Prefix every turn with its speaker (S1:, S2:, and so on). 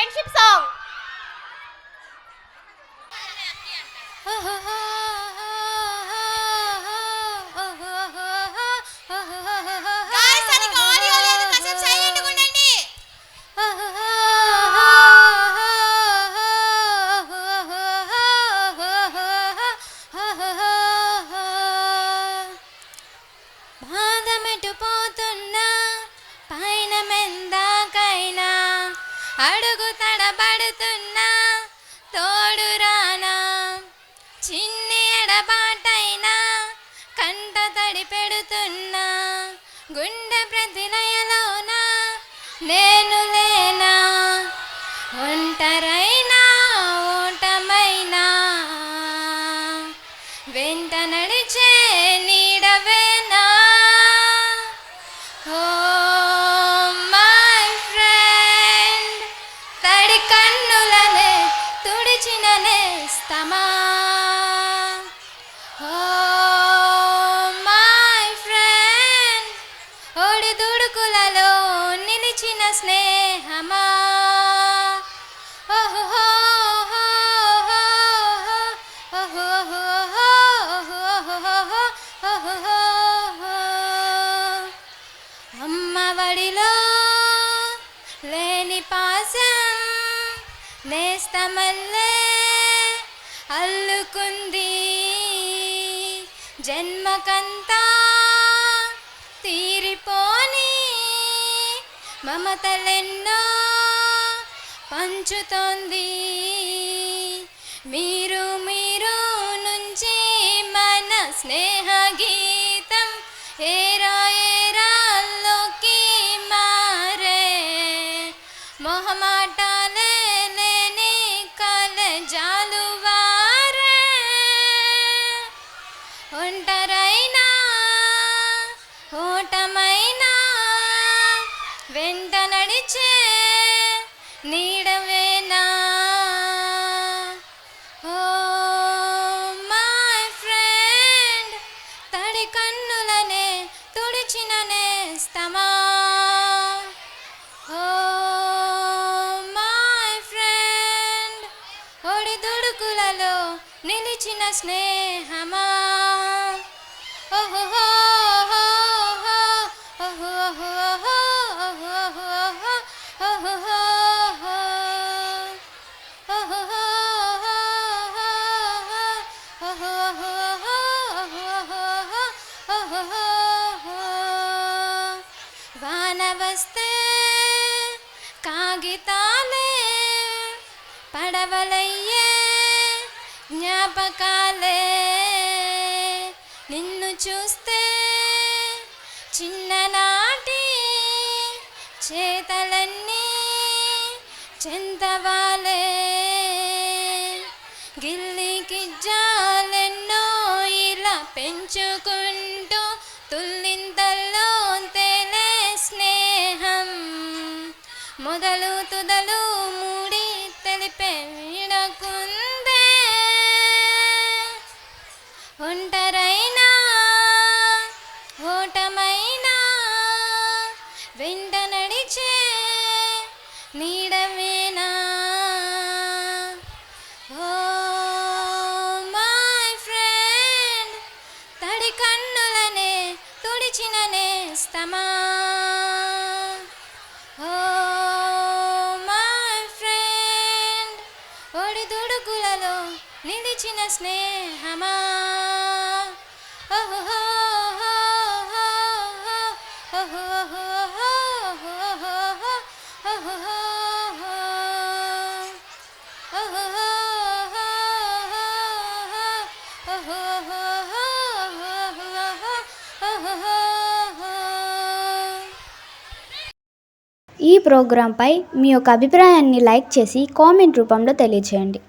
S1: Friendship song.
S2: పోతున్నా పైన మెందాకైనా అడుగు తడబడుతున్నా తోడు రానా చిన్ని ఎడబాటైనా కంట తడి పెడుతున్నా గుండె ప్రతిలయలోన నేను లేనా ఒంటరైనా ఓటమైనా వెంట నడిచే నీడవేనా. Oh my friend, తడి కన్నులనే తుడిచిన నేస్తమా. Oh my friend, ఒడి దుడుకులలో నిలిచిన స్నేహమా. అమ్మఒడిలో లేని పాసం నేస్తమల్లే అల్లుకుంది జన్మకంతా తీరిపోని మమతలెన్నో పంచుతోంది. మీరు మీరు నుంచి మన స్నేహ గీతం ఏరా ఏరాల్లోకి మారే మొహమాటాలే లేని కలజాలు వారే. ఒంటరైనా ఓటమైనా వెంట నడిచే నీడవేనా. Oh my friend, తడి కన్నులనే తుడిచిన నేస్తమా. Oh my friend, ఒడి దుడుకులలో నిలిచిన స్నేహమా. వాన వస్తే కాగితాలే పడవలయ్యే జ్ఞాపకాలే. నిన్ను చూస్తే చిన్ననాటి చేతలన్నీ చెంతవాలే. గిల్లికి జాలెన్నో ఇలా పెంచుకుంటూ తుల్లింతల్లో తేలే స్నేహం మొదలు తుదలు మూడి తెలిపే విడకుందే. ఒంటరైనా ఓటమైనా వెంట నడిచే నీడవేనా. Oh my friend, తడి కన్నులనే తుడిచిన నేస్తమా. Oh my friend, ఒడి దుడుకులలో నిలిచిన స్నేహమా.
S3: ఈ ప్రోగ్రాంపై మీ యొక్క అభిప్రాయాన్ని లైక్ చేసి కామెంట్ రూపంలో తెలియజేయండి.